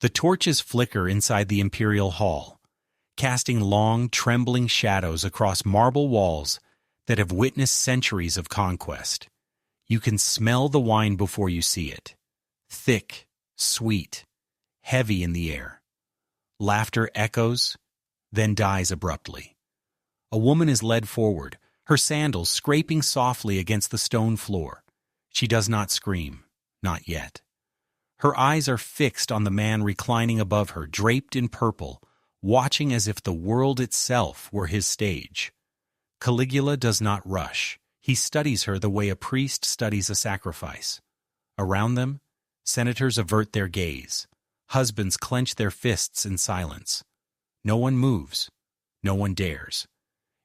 The torches flicker inside the imperial hall, casting long, trembling shadows across marble walls that have witnessed centuries of conquest. You can smell the wine before you see it. Thick, sweet, heavy in the air. Laughter echoes, then dies abruptly. A woman is led forward, her sandals scraping softly against the stone floor. She does not scream, not yet. Her eyes are fixed on the man reclining above her, draped in purple, watching as if the world itself were his stage. Calígula does not rush. He studies her the way a priest studies a sacrifice. Around them, senators avert their gaze. Husbands clench their fists in silence. No one moves. No one dares.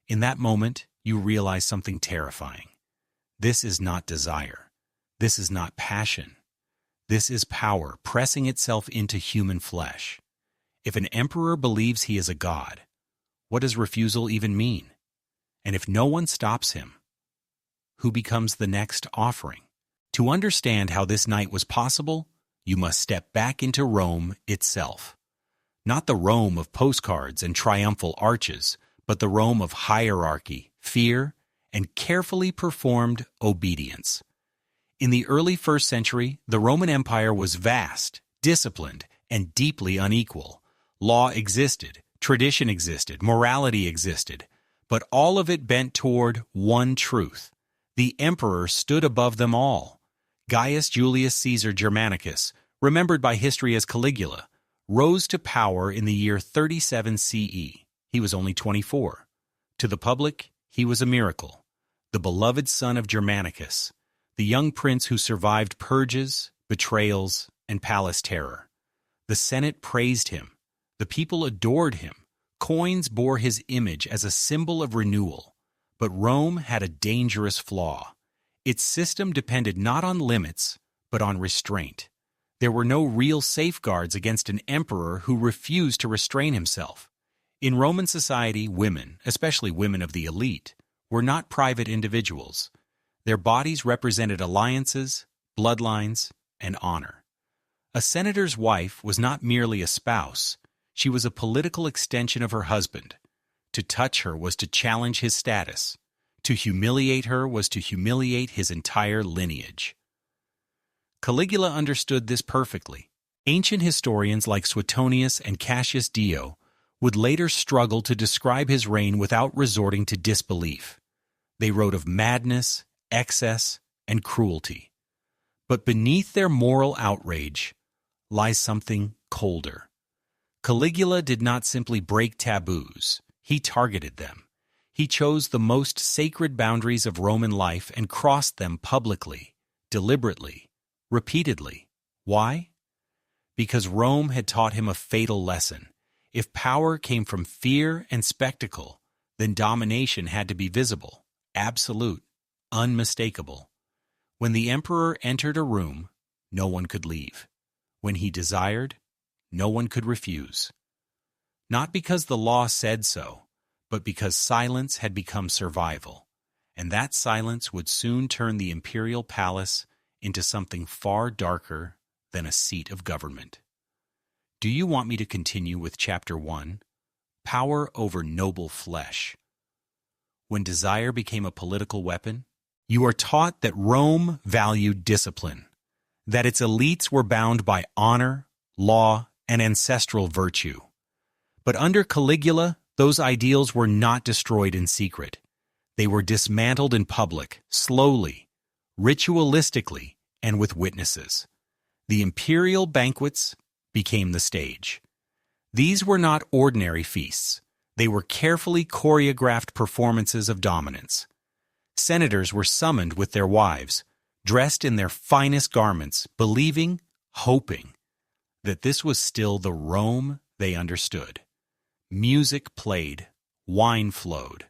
In that moment, you realize something terrifying. This is not desire. This is not passion. This is power pressing itself into human flesh. If an emperor believes he is a god, what does refusal even mean? And if no one stops him, who becomes the next offering? To understand how this night was possible, you must step back into Rome itself. Not the Rome of postcards and triumphal arches, but the Rome of hierarchy, fear, and carefully performed obedience. In the early 1st century, the Roman Empire was vast, disciplined, and deeply unequal. Law existed, tradition existed, morality existed, but all of it bent toward one truth. The emperor stood above them all. Gaius Julius Caesar Germanicus, remembered by history as Calígula, rose to power in the year 37 CE. He was only 24. To the public, he was a miracle. The beloved son of Germanicus, the young prince who survived purges, betrayals, and palace terror. The Senate praised him. The people adored him. Coins bore his image as a symbol of renewal. But Rome had a dangerous flaw. Its system depended not on limits, but on restraint. There were no real safeguards against an emperor who refused to restrain himself. In Roman society, women, especially women of the elite, were not private individuals. Their bodies represented alliances, bloodlines, and honor. A senator's wife was not merely a spouse. She was a political extension of her husband. To touch her was to challenge his status. To humiliate her was to humiliate his entire lineage. Calígula understood this perfectly. Ancient historians like Suetonius and Cassius Dio would later struggle to describe his reign without resorting to disbelief. They wrote of madness, excess, and cruelty. But beneath their moral outrage lies something colder. Calígula did not simply break taboos. He targeted them. He chose the most sacred boundaries of Roman life and crossed them publicly, deliberately, repeatedly. Why? Because Rome had taught him a fatal lesson. If power came from fear and spectacle, then domination had to be visible, absolute, unmistakable. When the emperor entered a room, no one could leave. When he desired, no one could refuse. Not because the law said so, but because silence had become survival, and that silence would soon turn the imperial palace into something far darker than a seat of government. Do you want me to continue with Chapter 1? Power over noble flesh. When desire became a political weapon, you are taught that Rome valued discipline, that its elites were bound by honor, law, and ancestral virtue. But under Calígula, those ideals were not destroyed in secret. They were dismantled in public, slowly, ritualistically, and with witnesses. The imperial banquets became the stage. These were not ordinary feasts. They were carefully choreographed performances of dominance. Senators were summoned with their wives, dressed in their finest garments, believing, hoping, that this was still the Rome they understood. Music played, wine flowed,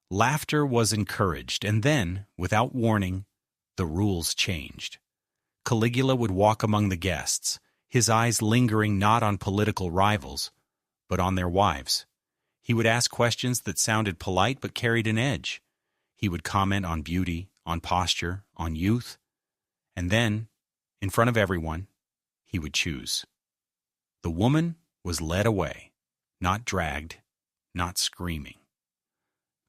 laughter was encouraged, and then, without warning, the rules changed. Calígula would walk among the guests, his eyes lingering not on political rivals, but on their wives. He would ask questions that sounded polite but carried an edge. He would comment on beauty, on posture, on youth, and then, in front of everyone, he would choose. The woman was led away, not dragged, not screaming.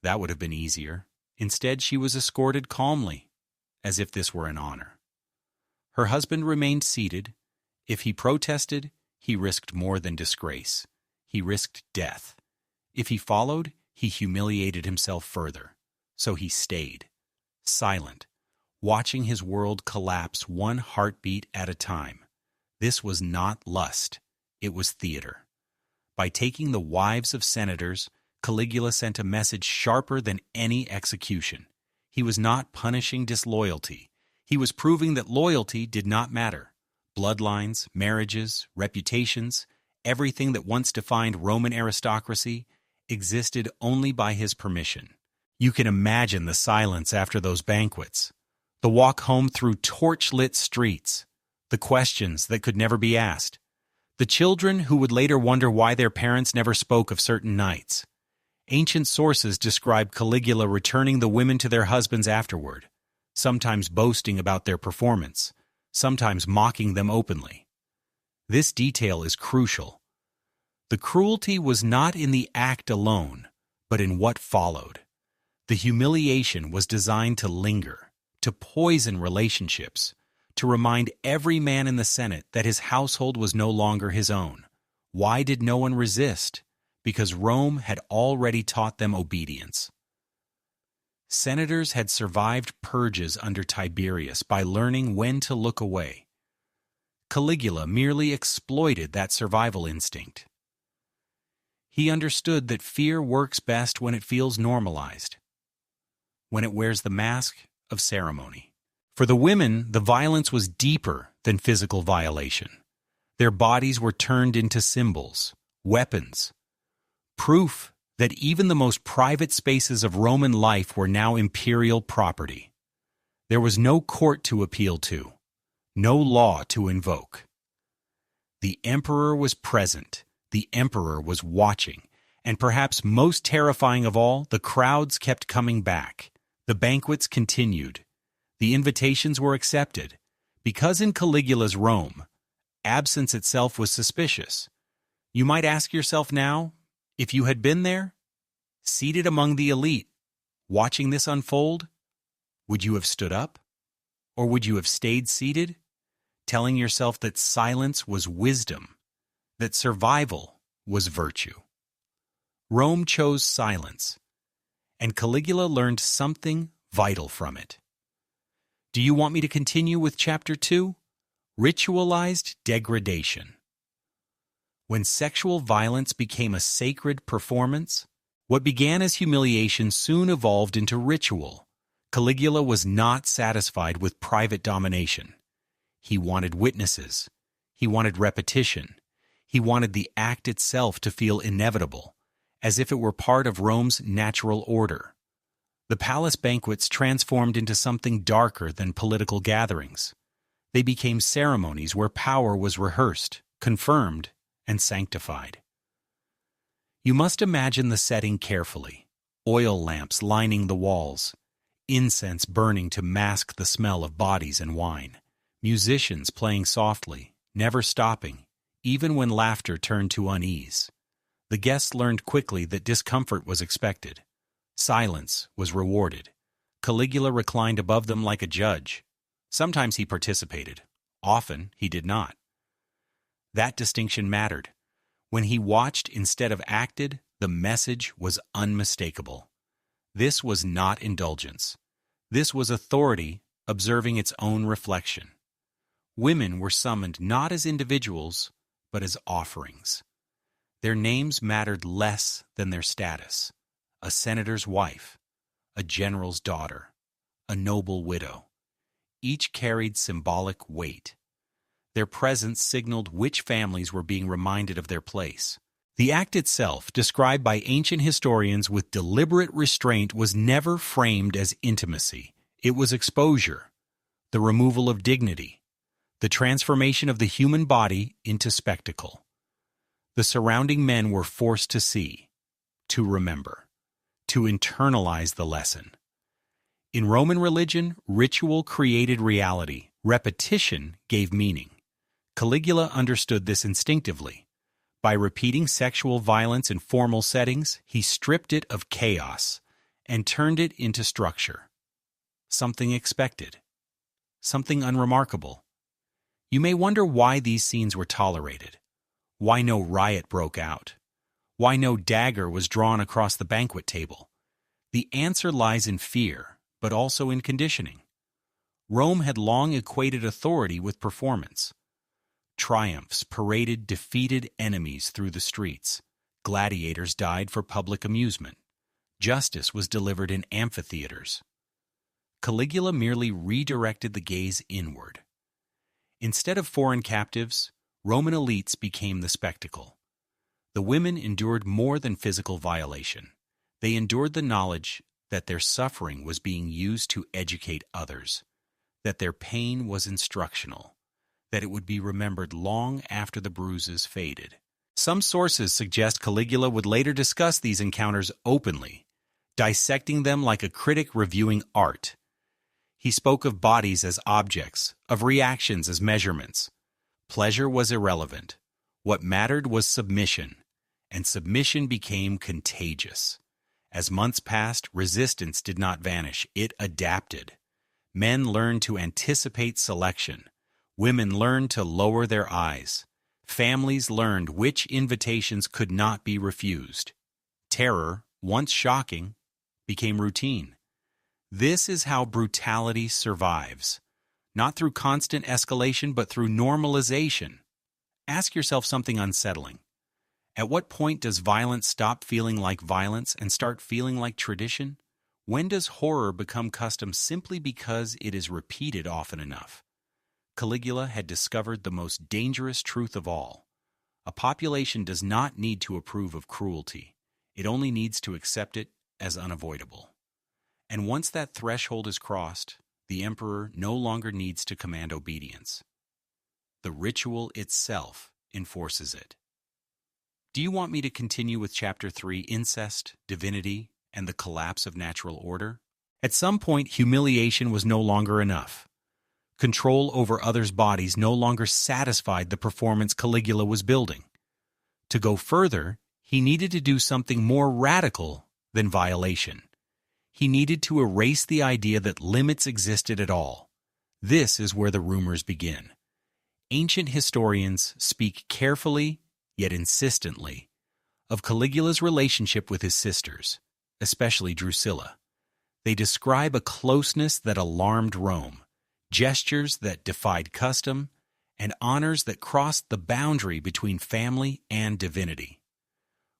That would have been easier. Instead, she was escorted calmly, as if this were an honor. Her husband remained seated. If he protested, he risked more than disgrace. He risked death. If he followed, he humiliated himself further. So he stayed, silent, watching his world collapse one heartbeat at a time. This was not lust. It was theater. By taking the wives of senators, Calígula sent a message sharper than any execution. He was not punishing disloyalty. He was proving that loyalty did not matter. Bloodlines, marriages, reputations, everything that once defined Roman aristocracy existed only by his permission. You can imagine the silence after those banquets, the walk home through torch-lit streets, the questions that could never be asked, the children who would later wonder why their parents never spoke of certain nights. Ancient sources describe Calígula returning the women to their husbands afterward, sometimes boasting about their performance, sometimes mocking them openly. This detail is crucial. The cruelty was not in the act alone, but in what followed. The humiliation was designed to linger, to poison relationships, to remind every man in the Senate that his household was no longer his own. Why did no one resist? Because Rome had already taught them obedience. Senators had survived purges under Tiberius by learning when to look away. Calígula merely exploited that survival instinct. He understood that fear works best when it feels normalized, when it wears the mask of ceremony. For the women, the violence was deeper than physical violation. Their bodies were turned into symbols, weapons, proof that even the most private spaces of Roman life were now imperial property. There was no court to appeal to, no law to invoke. The emperor was present, the emperor was watching, and perhaps most terrifying of all, the crowds kept coming back. The banquets continued. The invitations were accepted. Because in Calígula's Rome, absence itself was suspicious. You might ask yourself now, if you had been there, seated among the elite, watching this unfold, would you have stood up? Or would you have stayed seated, telling yourself that silence was wisdom, that survival was virtue? Rome chose silence, and Calígula learned something vital from it. Do you want me to continue with Chapter 2? Ritualized degradation. When sexual violence became a sacred performance, what began as humiliation soon evolved into ritual. Calígula was not satisfied with private domination. He wanted witnesses. He wanted repetition. He wanted the act itself to feel inevitable, as if it were part of Rome's natural order. The palace banquets transformed into something darker than political gatherings. They became ceremonies where power was rehearsed, confirmed, and sanctified. You must imagine the setting carefully. Oil lamps lining the walls, incense burning to mask the smell of bodies and wine, musicians playing softly, never stopping, even when laughter turned to unease. The guests learned quickly that discomfort was expected. Silence was rewarded. Calígula reclined above them like a judge. Sometimes he participated. Often he did not. That distinction mattered. When he watched instead of acted, the message was unmistakable. This was not indulgence. This was authority observing its own reflection. Women were summoned not as individuals, but as offerings. Their names mattered less than their status. A senator's wife, a general's daughter, a noble widow. Each carried symbolic weight. Their presence signaled which families were being reminded of their place. The act itself, described by ancient historians with deliberate restraint, was never framed as intimacy. It was exposure, the removal of dignity, the transformation of the human body into spectacle. The surrounding men were forced to see, to remember, to internalize the lesson. In Roman religion, ritual created reality. Repetition gave meaning. Calígula understood this instinctively. By repeating sexual violence in formal settings, he stripped it of chaos and turned it into structure. Something expected. Something unremarkable. You may wonder why these scenes were tolerated. Why no riot broke out? Why no dagger was drawn across the banquet table? The answer lies in fear, but also in conditioning. Rome had long equated authority with performance. Triumphs paraded defeated enemies through the streets. Gladiators died for public amusement. Justice was delivered in amphitheaters. Calígula merely redirected the gaze inward. Instead of foreign captives, Roman elites became the spectacle. The women endured more than physical violation. They endured the knowledge that their suffering was being used to educate others, that their pain was instructional, that it would be remembered long after the bruises faded. Some sources suggest Calígula would later discuss these encounters openly, dissecting them like a critic reviewing art. He spoke of bodies as objects, of reactions as measurements. Pleasure was irrelevant. What mattered was submission, and submission became contagious. As months passed, resistance did not vanish, it adapted. Men learned to anticipate selection. Women learned to lower their eyes. Families learned which invitations could not be refused. Terror, once shocking, became routine. This is how brutality survives. Not through constant escalation, but through normalization. Ask yourself something unsettling. At what point does violence stop feeling like violence and start feeling like tradition? When does horror become custom simply because it is repeated often enough? Calígula had discovered the most dangerous truth of all. A population does not need to approve of cruelty. It only needs to accept it as unavoidable. And once that threshold is crossed, the emperor no longer needs to command obedience. The ritual itself enforces it. Do you want me to continue with Chapter 3, Incest, Divinity, and the Collapse of Natural Order? At some point, humiliation was no longer enough. Control over others' bodies no longer satisfied the performance Calígula was building. To go further, he needed to do something more radical than violation. He needed to erase the idea that limits existed at all. This is where the rumors begin. Ancient historians speak carefully, yet insistently, of Calígula's relationship with his sisters, especially Drusilla. They describe a closeness that alarmed Rome, gestures that defied custom, and honors that crossed the boundary between family and divinity.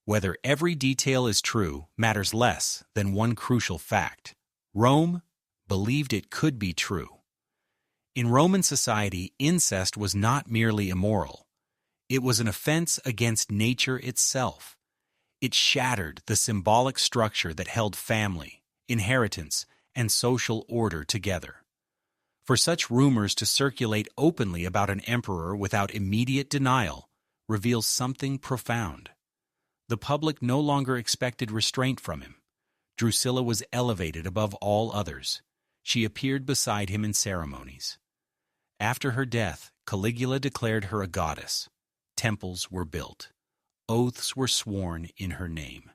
Whether every detail is true matters less than one crucial fact. Rome believed it could be true. In Roman society, incest was not merely immoral. It was an offense against nature itself. It shattered the symbolic structure that held family, inheritance, and social order together. For such rumors to circulate openly about an emperor without immediate denial reveals something profound. The public no longer expected restraint from him. Drusilla was elevated above all others. She appeared beside him in ceremonies. After her death, Calígula declared her a goddess. Temples were built. Oaths were sworn in her name.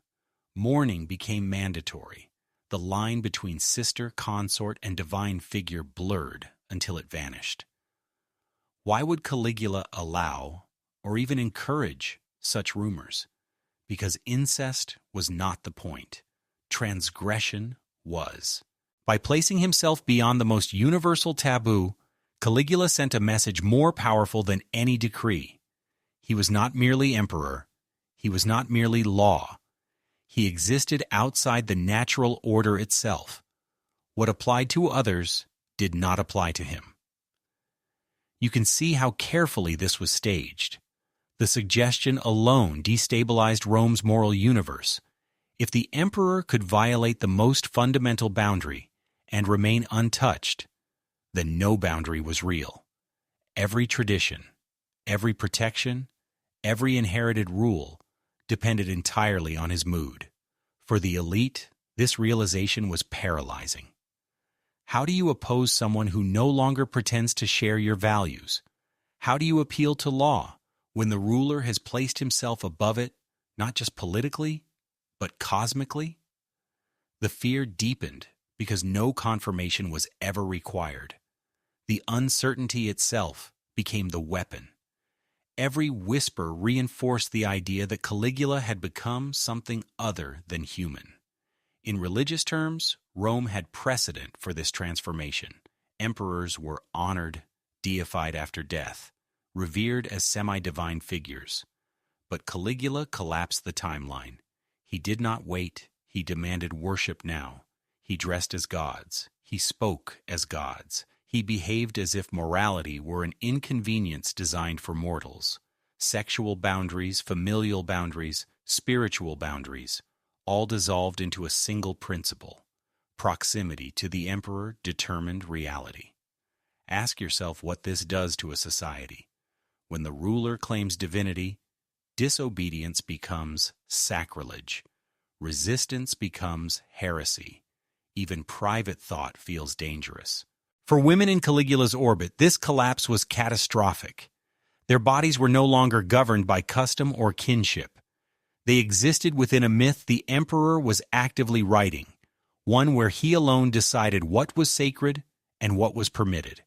Mourning became mandatory. The line between sister, consort, and divine figure blurred until it vanished. Why would Calígula allow, or even encourage, such rumors? Because incest was not the point. Transgression was. By placing himself beyond the most universal taboo, Calígula sent a message more powerful than any decree. He was not merely emperor. He was not merely law. He existed outside the natural order itself. What applied to others did not apply to him. You can see how carefully this was staged. The suggestion alone destabilized Rome's moral universe. If the emperor could violate the most fundamental boundary and remain untouched, then no boundary was real. Every tradition, every protection, every inherited rule depended entirely on his mood. For the elite, this realization was paralyzing. How do you oppose someone who no longer pretends to share your values? How do you appeal to law when the ruler has placed himself above it, not just politically, but cosmically? The fear deepened because no confirmation was ever required. The uncertainty itself became the weapon. Every whisper reinforced the idea that Calígula had become something other than human. In religious terms, Rome had precedent for this transformation. Emperors were honored, deified after death, revered as semi-divine figures. But Calígula collapsed the timeline. He did not wait. He demanded worship now. He dressed as gods. He spoke as gods. He behaved as if morality were an inconvenience designed for mortals. Sexual boundaries, familial boundaries, spiritual boundaries, all dissolved into a single principle. Proximity to the emperor determined reality. Ask yourself what this does to a society. When the ruler claims divinity, disobedience becomes sacrilege. Resistance becomes heresy. Even private thought feels dangerous. For women in Calígula's orbit, this collapse was catastrophic. Their bodies were no longer governed by custom or kinship. They existed within a myth the emperor was actively writing, one where he alone decided what was sacred and what was permitted.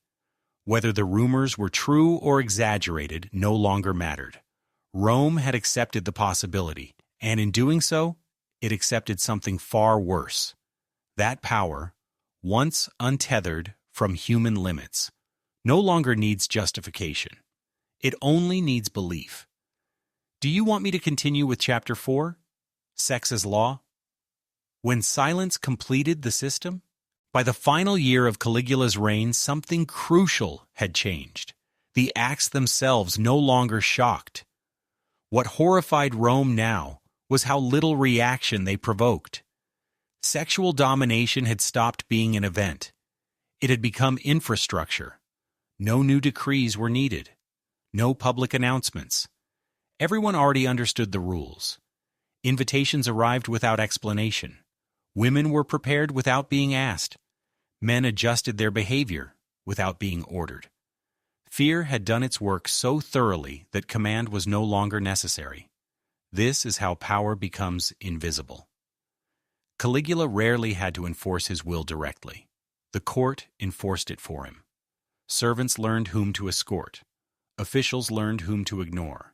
Whether the rumors were true or exaggerated no longer mattered. Rome had accepted the possibility, and in doing so, it accepted something far worse. That power, once untethered from human limits, no longer needs justification. It only needs belief. Do you want me to continue with Chapter 4? Sex as Law? When silence completed the system? By the final year of Calígula's reign, something crucial had changed. The acts themselves no longer shocked. What horrified Rome now was how little reaction they provoked. Sexual domination had stopped being an event. It had become infrastructure. No new decrees were needed. No public announcements. Everyone already understood the rules. Invitations arrived without explanation. Women were prepared without being asked. Men adjusted their behavior without being ordered. Fear had done its work so thoroughly that command was no longer necessary. This is how power becomes invisible. Calígula rarely had to enforce his will directly. The court enforced it for him. Servants learned whom to escort. Officials learned whom to ignore.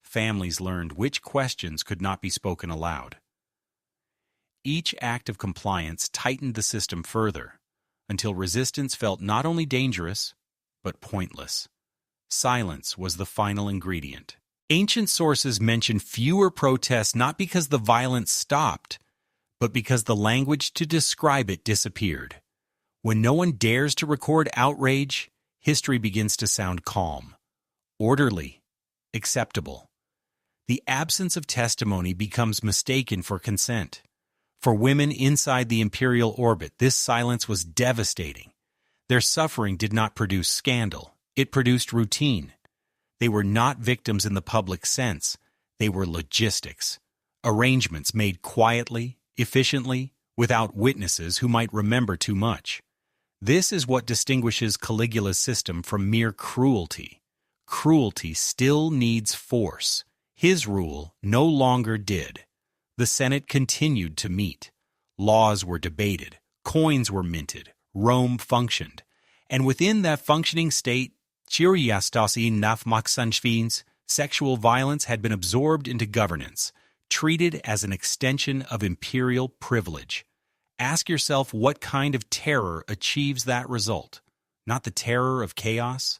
Families learned which questions could not be spoken aloud. Each act of compliance tightened the system further, until resistance felt not only dangerous, but pointless. Silence was the final ingredient. Ancient sources mention fewer protests not because the violence stopped, but because the language to describe it disappeared. When no one dares to record outrage, history begins to sound calm, orderly, acceptable. The absence of testimony becomes mistaken for consent. For women inside the imperial orbit, this silence was devastating. Their suffering did not produce scandal. It produced routine. They were not victims in the public sense. They were logistics. Arrangements made quietly, efficiently, without witnesses who might remember too much. This is what distinguishes Calígula's system from mere cruelty. Cruelty still needs force. His rule no longer did. The Senate continued to meet. Laws were debated. Coins were minted. Rome functioned. And within that functioning state, sexual violence had been absorbed into governance, treated as an extension of imperial privilege. Ask yourself what kind of terror achieves that result. Not the terror of chaos,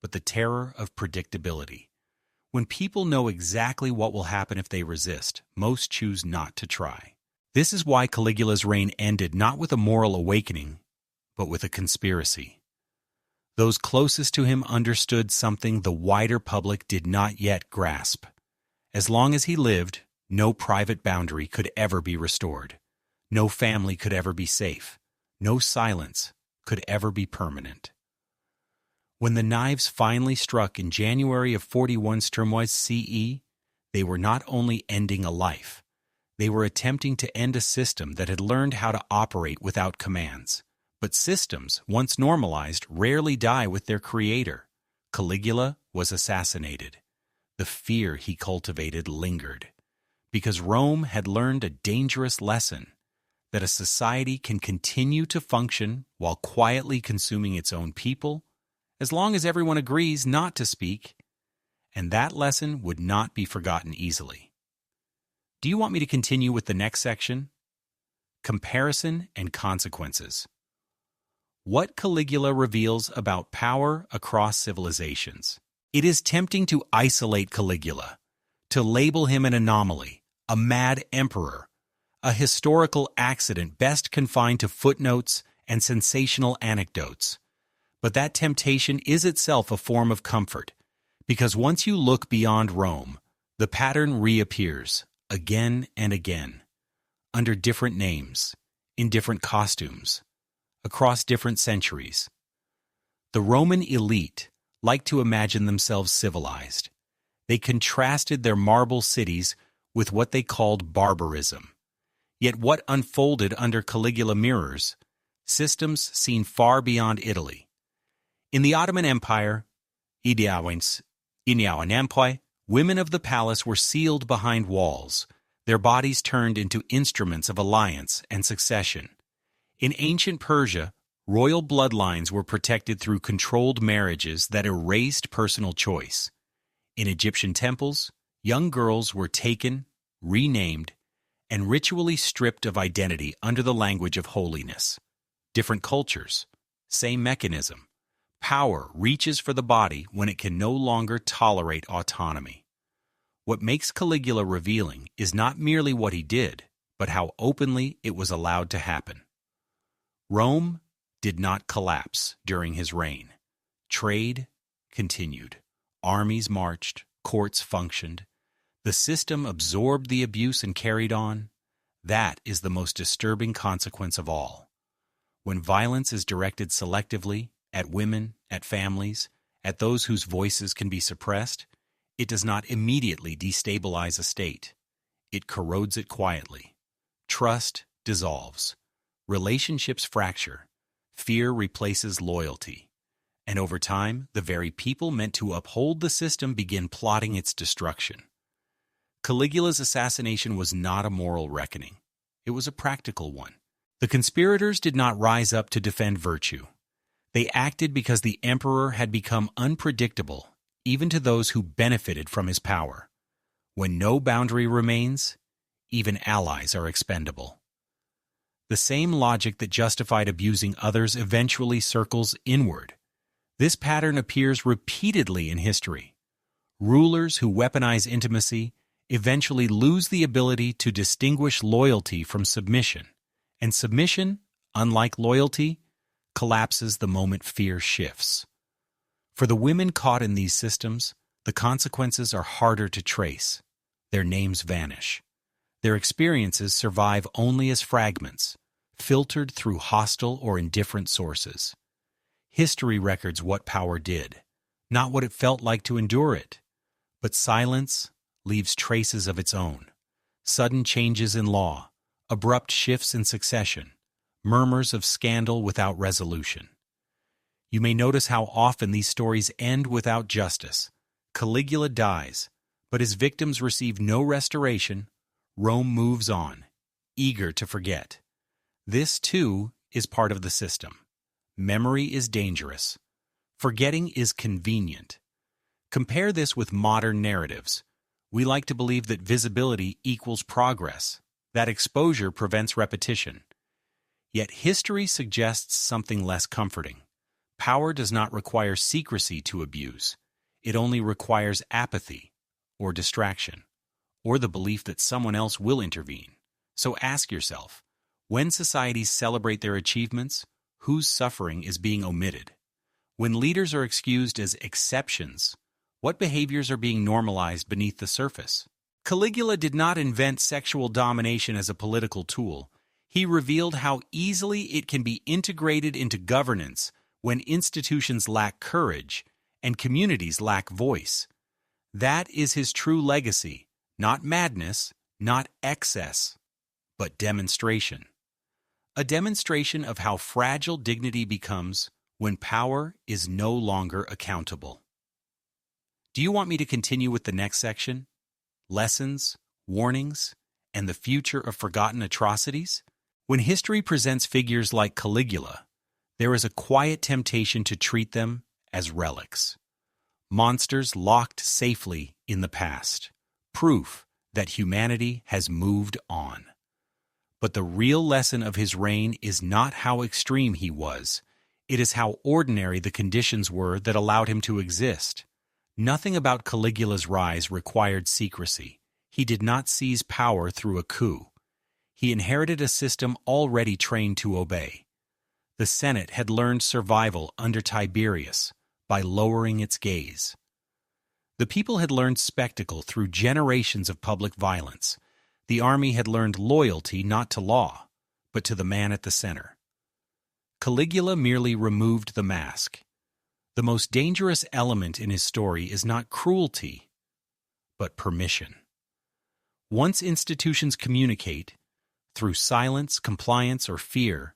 but the terror of predictability. When people know exactly what will happen if they resist, most choose not to try. This is why Calígula's reign ended not with a moral awakening, but with a conspiracy. Those closest to him understood something the wider public did not yet grasp. As long as he lived, no private boundary could ever be restored. No family could ever be safe. No silence could ever be permanent. When the knives finally struck in January of 41 CE, they were not only ending a life, they were attempting to end a system that had learned how to operate without commands. But systems, once normalized, rarely die with their creator. Calígula was assassinated. the fear he cultivated lingered, because Rome had learned a dangerous lesson: that a society can continue to function while quietly consuming its own people, as long as everyone agrees not to speak, and that lesson would not be forgotten easily. Do you want me to continue with the next section? Comparison and consequences. What Calígula reveals about power across civilizations. It is tempting to isolate Calígula, to label him an anomaly, a mad emperor, a historical accident best confined to footnotes and sensational anecdotes. But that temptation is itself a form of comfort, because once you look beyond Rome, the pattern reappears again and again, under different names, in different costumes, across different centuries. The Roman elite liked to imagine themselves civilized. They contrasted their marble cities with what they called barbarism. Yet what unfolded under Calígula mirrors systems seen far beyond Italy. In the Ottoman Empire, women of the palace were sealed behind walls, their bodies turned into instruments of alliance and succession. In ancient Persia, royal bloodlines were protected through controlled marriages that erased personal choice. In Egyptian temples, young girls were taken, renamed, and ritually stripped of identity under the language of holiness. Different cultures, same mechanism. Power reaches for the body when it can no longer tolerate autonomy. What makes Calígula revealing is not merely what he did, but how openly it was allowed to happen. Rome did not collapse during his reign. Trade continued. Armies marched. Courts functioned. The system absorbed the abuse and carried on. That is the most disturbing consequence of all. When violence is directed selectively, at women, at families, at those whose voices can be suppressed, it does not immediately destabilize a state. It corrodes it quietly. Trust dissolves. Relationships fracture. Fear replaces loyalty. And over time, the very people meant to uphold the system begin plotting its destruction. Calígula's assassination was not a moral reckoning. It was a practical one. The conspirators did not rise up to defend virtue. They acted because the emperor had become unpredictable, even to those who benefited from his power. When no boundary remains, even allies are expendable. The same logic that justified abusing others eventually circles inward. This pattern appears repeatedly in history. Rulers who weaponize intimacy eventually lose the ability to distinguish loyalty from submission, and submission, unlike loyalty, collapses the moment fear shifts. For the women caught in these systems, the consequences are harder to trace. Their names vanish. Their experiences survive only as fragments, filtered through hostile or indifferent sources. History records what power did, not what it felt like to endure it. But silence leaves traces of its own. Sudden changes in law, abrupt shifts in succession, murmurs of scandal without resolution. You may notice how often these stories end without justice. Calígula dies, but his victims receive no restoration. Rome moves on, eager to forget. This, too, is part of the system. Memory is dangerous. Forgetting is convenient. Compare this with modern narratives. We like to believe that visibility equals progress, that exposure prevents repetition. Yet history suggests something less comforting. Power does not require secrecy to abuse. It only requires apathy, or distraction, or the belief that someone else will intervene. So ask yourself, when societies celebrate their achievements, whose suffering is being omitted? When leaders are excused as exceptions, what behaviors are being normalized beneath the surface? Calígula did not invent sexual domination as a political tool. He revealed how easily it can be integrated into governance when institutions lack courage and communities lack voice. That is his true legacy, not madness, not excess, but demonstration. A demonstration of how fragile dignity becomes when power is no longer accountable. Do you want me to continue with the next section? Lessons, warnings, and the future of forgotten atrocities? When history presents figures like Calígula, there is a quiet temptation to treat them as relics. Monsters locked safely in the past, proof that humanity has moved on. But the real lesson of his reign is not how extreme he was, it is how ordinary the conditions were that allowed him to exist. Nothing about Caligula's rise required secrecy. He did not seize power through a coup. He inherited a system already trained to obey. The Senate had learned survival under Tiberius by lowering its gaze. The people had learned spectacle through generations of public violence. The army had learned loyalty not to law, but to the man at the center. Calígula merely removed the mask. The most dangerous element in his story is not cruelty, but permission. Once institutions communicate, through silence, compliance, or fear,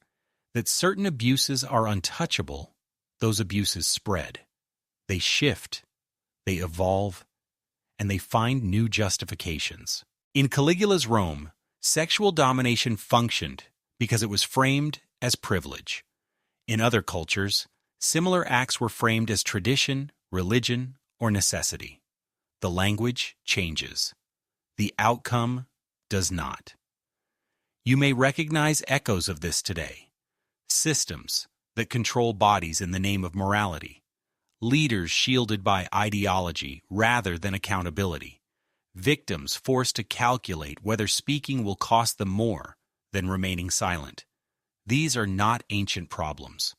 that certain abuses are untouchable, those abuses spread. They shift, they evolve, and they find new justifications. In Caligula's Rome, sexual domination functioned because it was framed as privilege. In other cultures, similar acts were framed as tradition, religion, or necessity. The language changes. The outcome does not. You may recognize echoes of this today. Systems that control bodies in the name of morality. Leaders shielded by ideology rather than accountability. Victims forced to calculate whether speaking will cost them more than remaining silent. These are not ancient problems.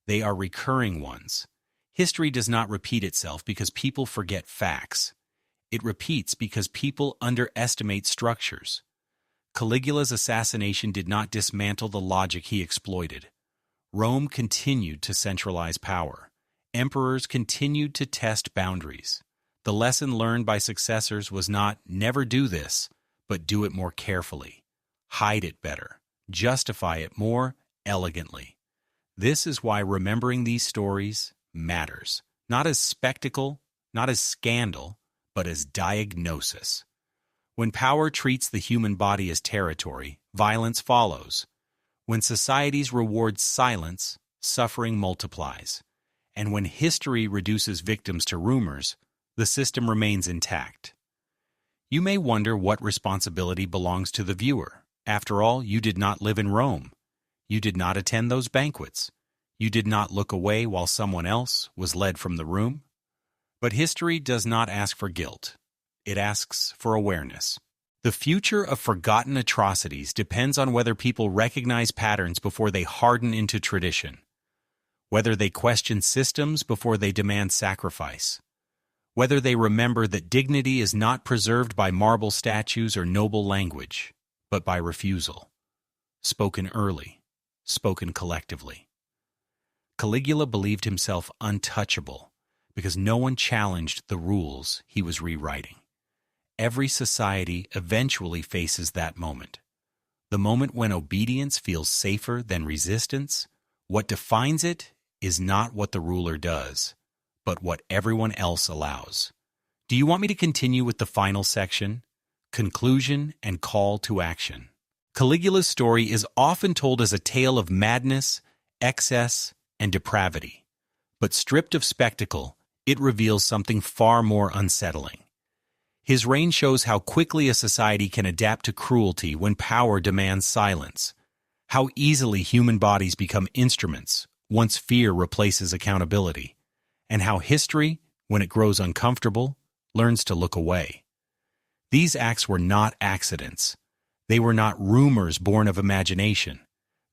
They are recurring ones. History does not repeat itself because people forget facts. It repeats because people underestimate structures. Caligula's assassination did not dismantle the logic he exploited. Rome continued to centralize power. Emperors continued to test boundaries. The lesson learned by successors was not never do this, but do it more carefully. Hide it better. Justify it more elegantly. This is why remembering these stories matters. Not as spectacle, not as scandal, but as diagnosis. When power treats the human body as territory, violence follows. When societies reward silence, suffering multiplies. And when history reduces victims to rumors, the system remains intact. You may wonder what responsibility belongs to the viewer. After all, you did not live in Rome. You did not attend those banquets. You did not look away while someone else was led from the room. But history does not ask for guilt. It asks for awareness. The future of forgotten atrocities depends on whether people recognize patterns before they harden into tradition, whether they question systems before they demand sacrifice, whether they remember that dignity is not preserved by marble statues or noble language, but by refusal. Spoken early, spoken collectively. Calígula believed himself untouchable because no one challenged the rules he was rewriting. Every society eventually faces that moment. The moment when obedience feels safer than resistance. What defines it is not what the ruler does, but what everyone else allows. Do you want me to continue with the final section? Conclusion and call to action. Caligula's story is often told as a tale of madness, excess, and depravity. But stripped of spectacle, it reveals something far more unsettling. His reign shows how quickly a society can adapt to cruelty when power demands silence, how easily human bodies become instruments once fear replaces accountability, and how history, when it grows uncomfortable, learns to look away. These acts were not accidents. They were not rumors born of imagination.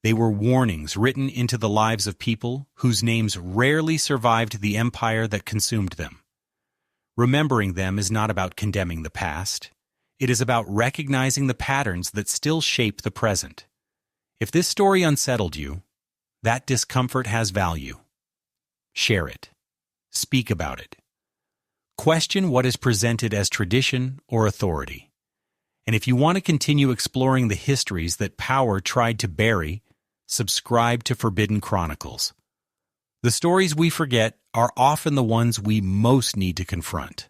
They were warnings written into the lives of people whose names rarely survived the empire that consumed them. Remembering them is not about condemning the past. It is about recognizing the patterns that still shape the present. If this story unsettled you, that discomfort has value. Share it. Speak about it. Question what is presented as tradition or authority. And if you want to continue exploring the histories that power tried to bury, subscribe to Forbidden Chronicles. The stories we forget are often the ones we most need to confront.